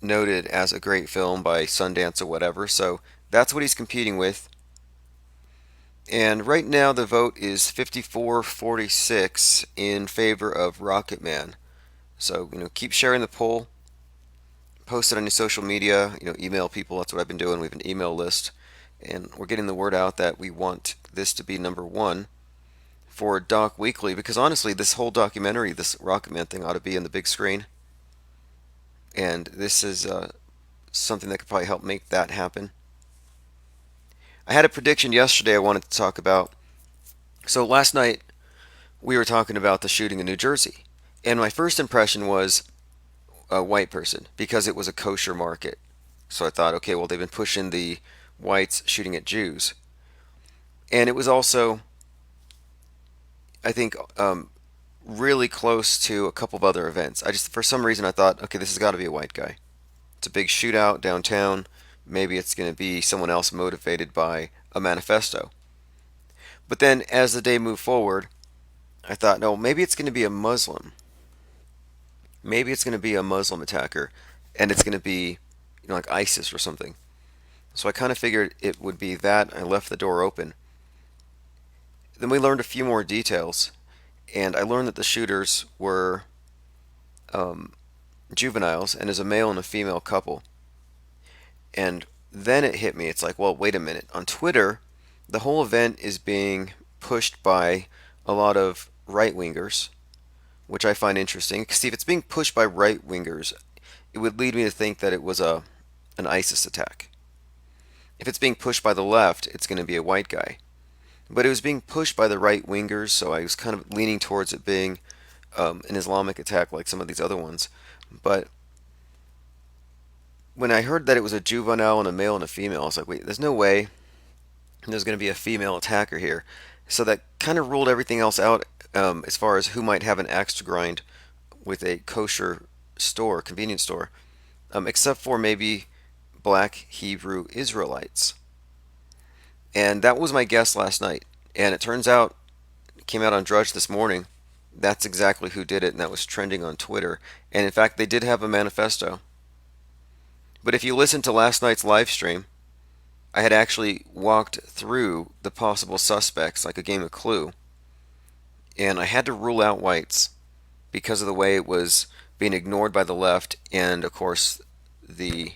noted as a great film by Sundance or whatever. So that's what he's competing with. And right now the vote is 54-46 in favor of Rocketman. So, keep sharing the poll, post it on your social media, email people. That's what I've been doing. We have an email list, and we're getting the word out that we want this to be number one for Doc Weekly, because honestly, this whole documentary, this Rocketman thing, ought to be in the big screen, and this is something that could probably help make that happen. I had a prediction yesterday I wanted to talk about. So last night we were talking about the shooting in New Jersey, and my first impression was a white person because it was a kosher market. So I thought, okay, well, they've been pushing the whites shooting at Jews. And it was also, I think, really close to a couple of other events. For some reason, I thought, okay, this has got to be a white guy. It's a big shootout downtown. Maybe it's going to be someone else motivated by a manifesto. But then as the day moved forward, I thought, no, maybe it's going to be a Muslim. Maybe it's going to be a Muslim attacker, and it's going to be, like ISIS or something. So I kind of figured it would be that. I left the door open. Then we learned a few more details, and I learned that the shooters were um, juveniles, and is a male and a female couple. And then it hit me. It's like, well, wait a minute. On Twitter, the whole event is being pushed by a lot of right wingers, which I find interesting. See, if it's being pushed by right wingers, it would lead me to think that it was an ISIS attack. If it's being pushed by the left, it's going to be a white guy. But it was being pushed by the right wingers, so I was kind of leaning towards it being an Islamic attack like some of these other ones. But when I heard that it was a juvenile and a male and a female, I was like, wait, there's no way there's going to be a female attacker here. So that kind of ruled everything else out as far as who might have an axe to grind with a kosher store, convenience store, except for maybe black Hebrew Israelites. And that was my guess last night. And it turns out, it came out on Drudge this morning, that's exactly who did it, and that was trending on Twitter. And in fact, they did have a manifesto. But if you listen to last night's live stream, I had actually walked through the possible suspects like a game of Clue, and I had to rule out whites because of the way it was being ignored by the left, and of course, the.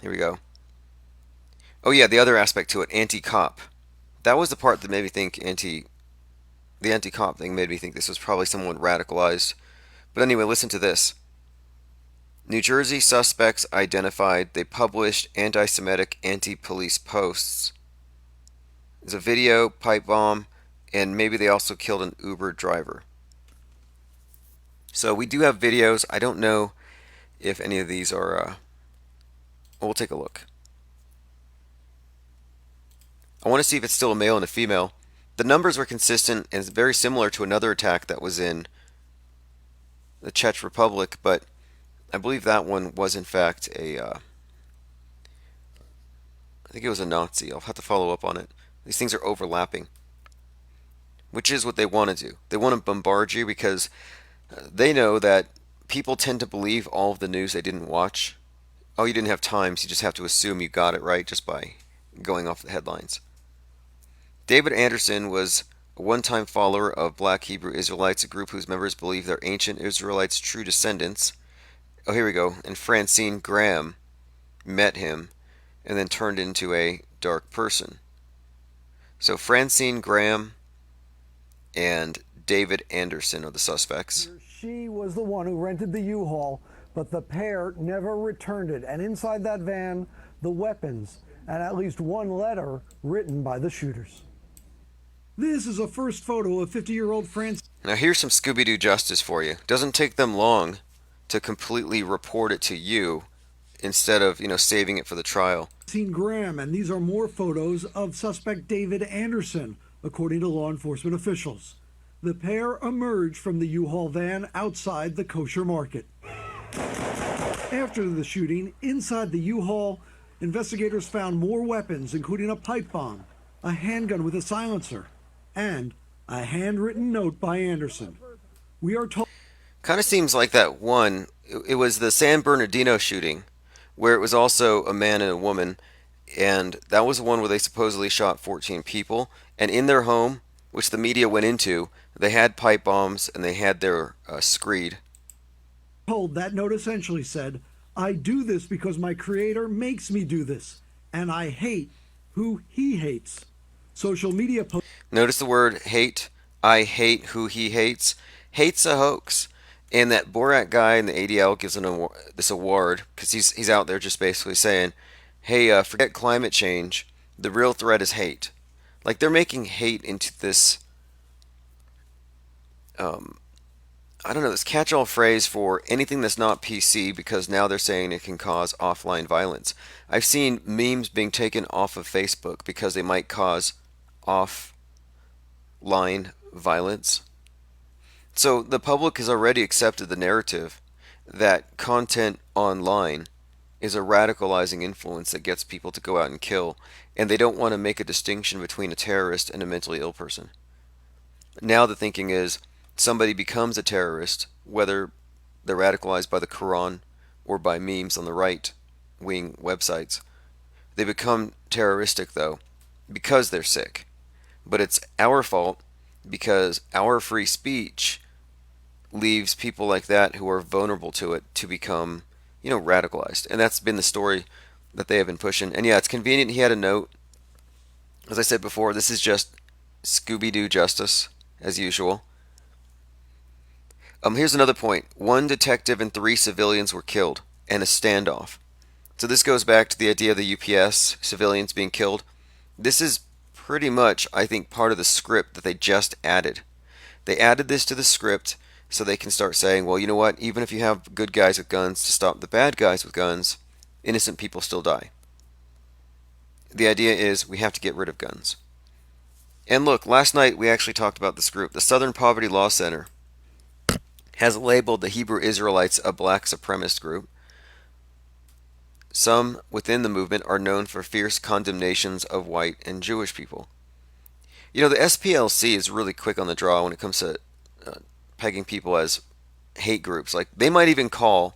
Here we go. Oh, yeah, the other aspect to it, anti cop. That was the part that made me think The anti cop thing made me think this was probably someone radicalized. But anyway, listen to this. New Jersey suspects identified. They published anti Semitic, anti police posts. There's a video, pipe bomb, and maybe they also killed an Uber driver. So we do have videos. I don't know if any of these are. We'll take a look. I want to see if it's still a male and a female. The numbers were consistent and it's very similar to another attack that was in the Czech Republic, but I believe that one was in fact I think it was a Nazi. I'll have to follow up on it. These things are overlapping, which is what they want to do. They want to bombard you because they know that people tend to believe all of the news they didn't watch. Oh, you didn't have time, so you just have to assume you got it right just by going off the headlines. David Anderson was a one-time follower of Black Hebrew Israelites, a group whose members believe they're ancient Israelites' true descendants. Oh, here we go. And Francine Graham met him and then turned into a dark person. So Francine Graham and David Anderson are the suspects. She was the one who rented the U-Haul, but the pair never returned it. And inside that van, the weapons and at least one letter written by the shooters. This is a first photo of 50-year-old France. Now here's some Scooby-Doo justice for you. Doesn't take them long to completely report it to you instead of, saving it for the trial. Graham, and these are more photos of suspect David Anderson, according to law enforcement officials. The pair emerged from the U-Haul van outside the kosher market. After the shooting, inside the U-Haul, investigators found more weapons, including a pipe bomb, a handgun with a silencer, and a handwritten note by Anderson. We are told. Kind of seems like that one It was the San Bernardino shooting, where it was also a man and a woman, and that was the one where they supposedly shot 14 people. And in their home, which the media went into, they had pipe bombs and they had their screed. Told that note essentially said, I do this because my creator makes me do this, and I hate who he hates. Social media posts. Notice the word hate. I hate who he hates. Hate's a hoax. And that Borat guy in the ADL gives this award because he's out there just basically saying, "Hey, forget climate change. The real threat is hate." Like they're making hate into this, um, I don't know, this catch-all phrase for anything that's not PC because now they're saying it can cause offline violence. I've seen memes being taken off of Facebook because they might cause offline violence. So the public has already accepted the narrative that content online is a radicalizing influence that gets people to go out and kill, and they don't want to make a distinction between a terrorist and a mentally ill person. Now the thinking is somebody becomes a terrorist, whether they're radicalized by the Quran or by memes on the right wing websites. They become terroristic, though, because they're sick. But it's our fault because our free speech leaves people like that who are vulnerable to it to become, radicalized. And that's been the story that they have been pushing. And yeah, it's convenient he had a note. As I said before, this is just Scooby Doo justice, as usual. Here's another point. One detective and 3 civilians were killed, and a standoff. So this goes back to the idea of the UPS civilians being killed. This is pretty much, I think, part of the script that they just added. They added this to the script so they can start saying, well, you know what? Even if you have good guys with guns to stop the bad guys with guns, innocent people still die. The idea is we have to get rid of guns. And look, last night we actually talked about this group. The Southern Poverty Law Center has labeled the Hebrew Israelites a black supremacist group. Some within the movement are known for fierce condemnations of white and Jewish people. The SPLC is really quick on the draw when it comes to pegging people as hate groups. Like, they might even call,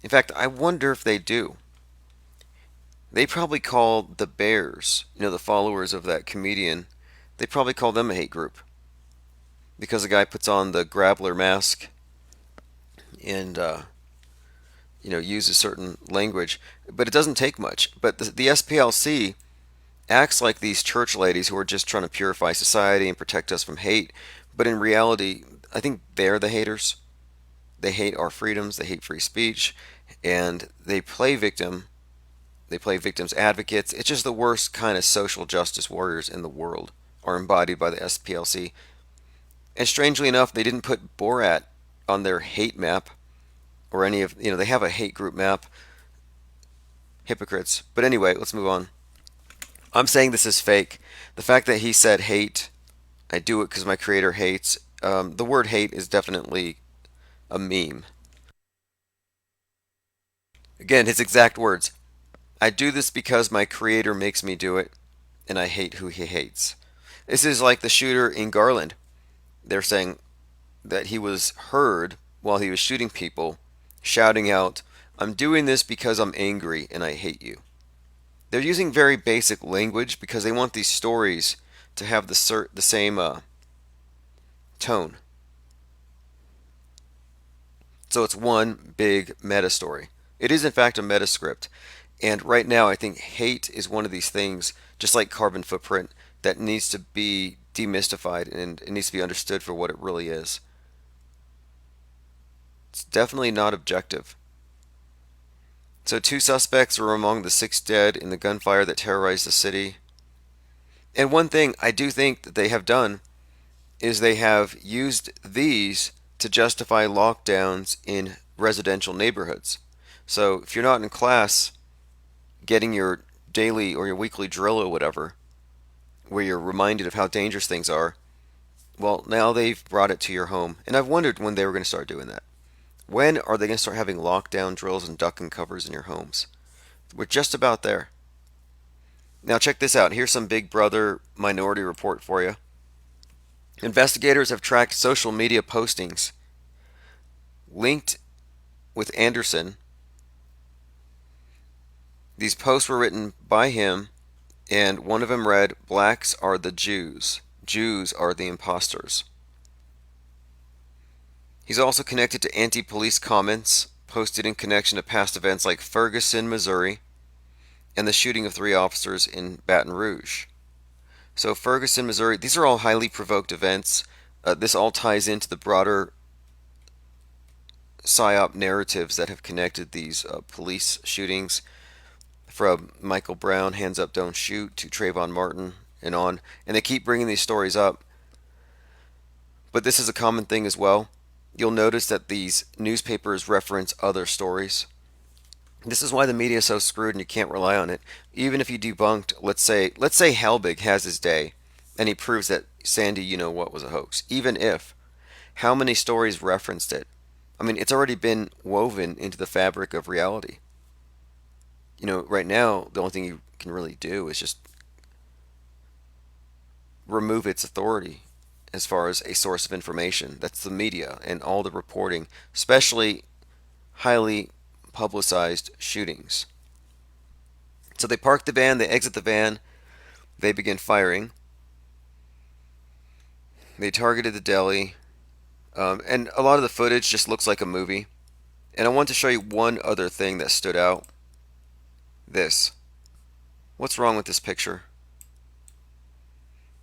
in fact, I wonder if they do. They probably call the Bears, the followers of that comedian, they probably call them a hate group. Because the guy puts on the Grappler mask and, uses certain language. But it doesn't take much. But the SPLC acts like these church ladies who are just trying to purify society and protect us from hate. But in reality, I think they're the haters. They hate our freedoms, they hate free speech, and they play victim. They play victims advocates. It's just the worst kind of social justice warriors in the world are embodied by the SPLC. And strangely enough, they didn't put Borat on their hate map or any of, they have a hate group map. Hypocrites. But anyway, let's move on. I'm saying this is fake. The fact that he said hate, I do it because my creator hates, the word hate is definitely a meme. Again, his exact words. I do this because my creator makes me do it, and I hate who he hates. This is like the shooter in Garland. They're saying that he was heard while he was shooting people, shouting out, I'm doing this because I'm angry and I hate you. They're using very basic language because they want these stories to have the same tone. So it's one big meta story. It is, in fact, a meta script. And right now, I think hate is one of these things, just like carbon footprint, that needs to be demystified and it needs to be understood for what it really is. It's definitely not objective. So 2 suspects were among the 6 dead in the gunfire that terrorized the city. And one thing I do think that they have done is they have used these to justify lockdowns in residential neighborhoods. So if you're not in class getting your daily or your weekly drill or whatever, where you're reminded of how dangerous things are, well, now they've brought it to your home. And I've wondered when they were going to start doing that. When are they going to start having lockdown drills and duck and covers in your homes? We're just about there. Now check this out. Here's some Big Brother Minority Report for you. Investigators have tracked social media postings linked with Anderson. These posts were written by him, and one of them read, "Blacks are the Jews. Jews are the imposters." He's also connected to anti-police comments posted in connection to past events like Ferguson, Missouri, and the shooting of three officers in Baton Rouge. So, Ferguson, Missouri, these are all highly provoked events. This all ties into the broader PSYOP narratives that have connected these police shootings, from Michael Brown, Hands Up, Don't Shoot, to Trayvon Martin, and on. And they keep bringing these stories up. But this is a common thing as well. You'll notice that these newspapers reference other stories. This is why the media is so screwed and you can't rely on it. Even if you debunked, let's say Halbig has his day and he proves that Sandy, you know what, was a hoax. Even if, how many stories referenced it? I mean, it's already been woven into the fabric of reality. Right now, the only thing you can really do is just remove its authority as far as a source of information. That's the media and all the reporting, especially highly publicized shootings. So they park the van, they exit the van, they begin firing. They targeted the deli, and a lot of the footage just looks like a movie. And I want to show you one other thing that stood out. This. What's wrong with this picture?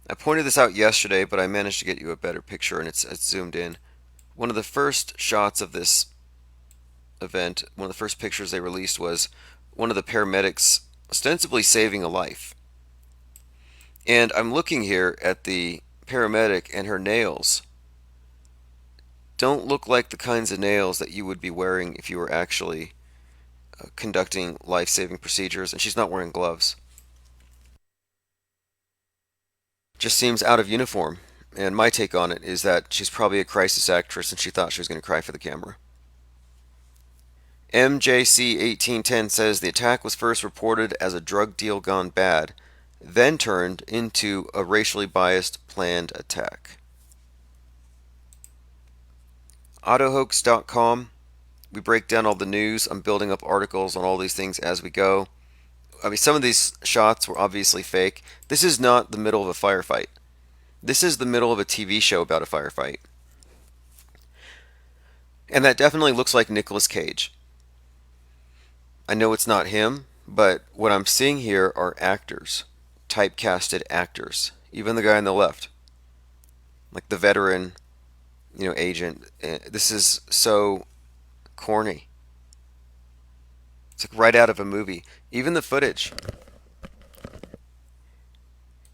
I pointed this out yesterday, but I managed to get you a better picture, and it's zoomed in. One of the first shots of this event, one of the first pictures they released, was one of the paramedics ostensibly saving a life. And I'm looking here at the paramedic, and her nails don't look like the kinds of nails that you would be wearing if you were actually conducting life-saving procedures, and she's not wearing gloves. Just seems out of uniform. And my take on it is that she's probably a crisis actress and she thought she was going to cry for the camera. MJC 1810 says the attack was first reported as a drug deal gone bad, then turned into a racially biased planned attack. Autohoax.com. We break down all the news. I'm building up articles on all these things as we go. I mean, some of these shots were obviously fake. This is not the middle of a firefight. This is the middle of a TV show about a firefight. And that definitely looks like Nicolas Cage. I know it's not him, but what I'm seeing here are actors, typecasted actors. Even the guy on the left, like the veteran, agent. This is so corny. It's like right out of a movie. Even the footage.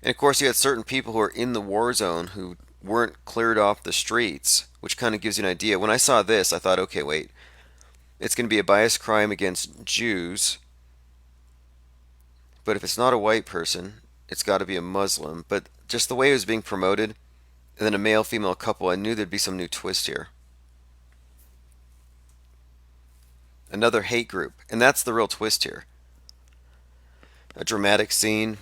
And of course, you had certain people who are in the war zone who weren't cleared off the streets, which kind of gives you an idea. When I saw this, I thought, okay, wait, it's going to be a biased crime against Jews, but if it's not a white person, it's got to be a Muslim. But just the way it was being promoted, and then a male female couple, I knew there'd be some new twist here. Another hate group, and that's the real twist here. A dramatic scene.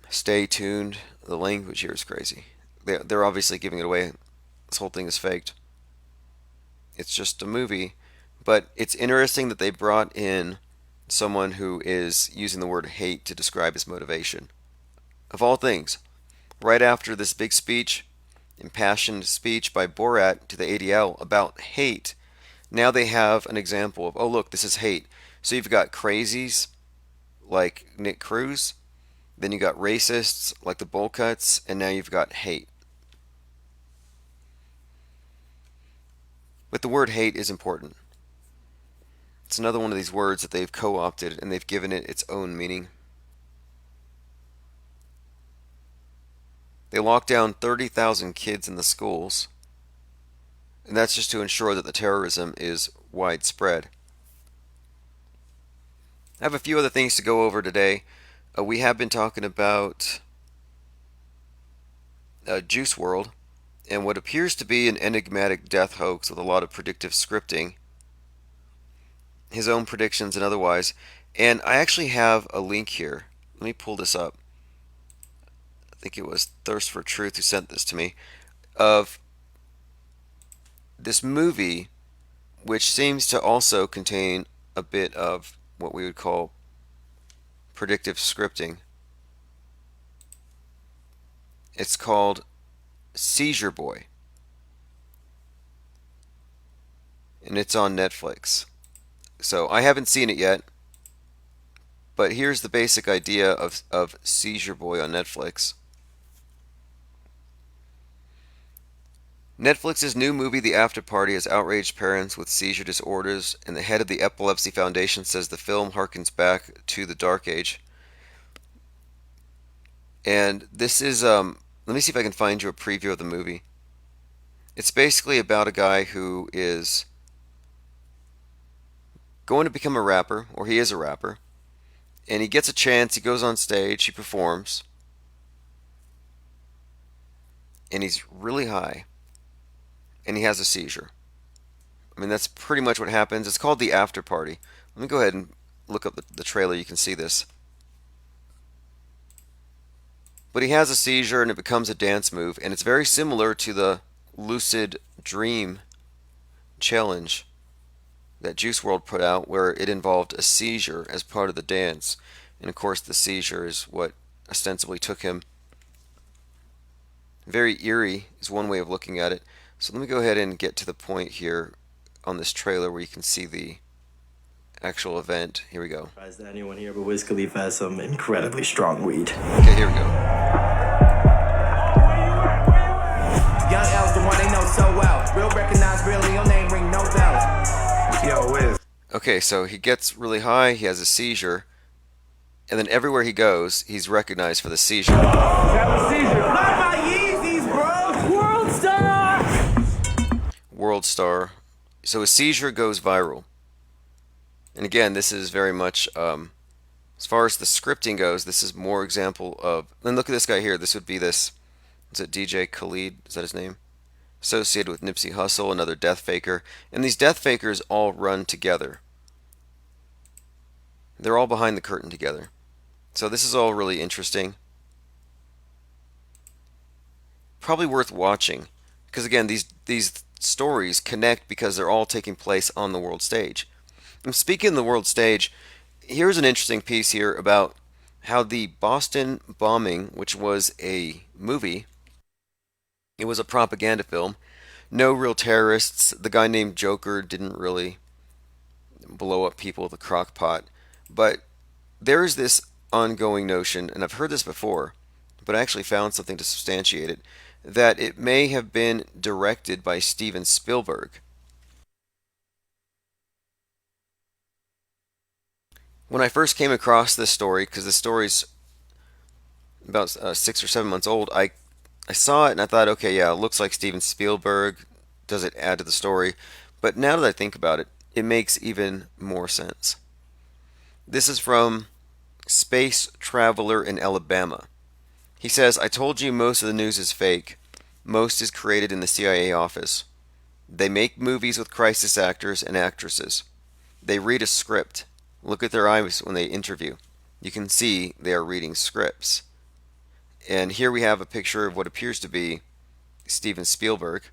Stay tuned. The language here is crazy. They're obviously giving it away. This whole thing is faked. It's just a movie. But it's interesting that they brought in someone who is using the word hate to describe his motivation. Of all things, right after this big speech, impassioned speech by Borat to the ADL about hate, now they have an example of, oh, look, this is hate. So you've got crazies like Nick Cruz, then you got racists like the Bowl Cuts, and now you've got hate. But the word hate is important. It's another one of these words that they've co opted and they've given it its own meaning. They locked down 30,000 kids in the schools, and that's just to ensure that the terrorism is widespread. I have a few other things to go over today. We have been talking about Juice World and what appears to be an enigmatic death hoax with a lot of predictive scripting, his own predictions and otherwise. And I actually have a link here. Let me pull this up. I think it was Thirst for Truth who sent this to me, of this movie which seems to also contain a bit of what we would call predictive scripting. It's called Seizure Boy, and it's on Netflix. So I haven't seen it yet, but here's the basic idea of Seizure Boy on Netflix. Netflix's new movie, The After Party, has outraged parents with seizure disorders, and the head of the Epilepsy Foundation says the film harkens back to the Dark Age. And this is, let me see if I can find you a preview of the movie. It's basically about a guy who is going to become a rapper, or he is a rapper, and he gets a chance, he goes on stage, he performs, and he's really high, and he has a seizure. I mean, that's pretty much what happens. It's called The After Party. Let me go ahead and look up the trailer. You can see this. But he has a seizure and it becomes a dance move, and it's very similar to the Lucid Dream challenge that Juice World put out, where it involved a seizure as part of the dance. And of course, the seizure is what ostensibly took him. Very eerie is one way of looking at it. So let me go ahead and get to the point here on this trailer where you can see the actual event. Here we go. Surprised that anyone here but Wiz Khalifa has some incredibly strong weed. Okay, here we go. Young L's the one they know so well. Real recognize real in your name ring no bells. Yo, Wiz. Okay, so he gets really high, he has a seizure, and then everywhere he goes, he's recognized for the seizure. Have a seizure. Not my Yeezys, bro. World star. World star. So his seizure goes viral. And again, this is very much, as far as the scripting goes, this is more example of, and look at this guy here, this would be this, is it DJ Khaled, is that his name? Associated with Nipsey Hussle, another death faker. And these death fakers all run together. They're all behind the curtain together. So this is all really interesting. Probably worth watching. Because again, these stories connect because they're all taking place on the world stage. And speaking of the world stage, here's an interesting piece here about how the Boston bombing, which was a movie, it was a propaganda film. No real terrorists. The guy named Joker didn't really blow up people with a crock pot. But there is this ongoing notion, and I've heard this before, but I actually found something to substantiate it, that it may have been directed by Steven Spielberg. When I first came across this story, because the story's about 6 or 7 months old, I saw it and I thought, okay, yeah, it looks like Steven Spielberg. Does it add to the story? But now that I think about it, it makes even more sense. This is from Space Traveler in Alabama. He says, I told you most of the news is fake. Most is created in the CIA office. They make movies with crisis actors and actresses. They read a script. Look at their eyes when they interview. You can see they are reading scripts. And here we have a picture of what appears to be Steven Spielberg.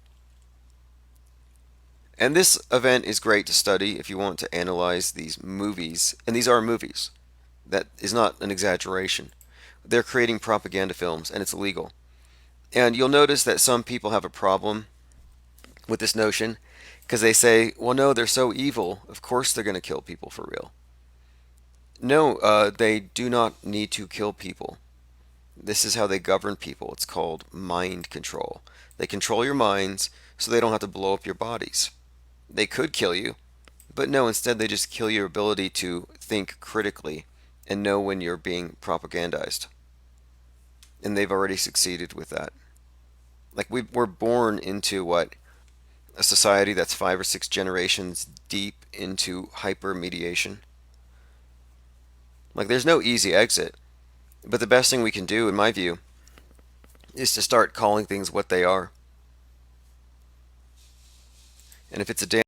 And this event is great to study if you want to analyze these movies. And these are movies. That is not an exaggeration. They're creating propaganda films, and it's illegal. And you'll notice that some people have a problem with this notion because they say, well, no, they're so evil. Of course they're going to kill people for real. No, they do not need to kill people. This is how they govern people. It's called mind control. They control your minds so they don't have to blow up your bodies. They could kill you, but no, instead they just kill your ability to think critically and know when you're being propagandized. And they've already succeeded with that. Like we're born into what? A society that's 5 or 6 generations deep into hyper mediation. Like there's no easy exit. But the best thing we can do, in my view, is to start calling things what they are. And if it's a damn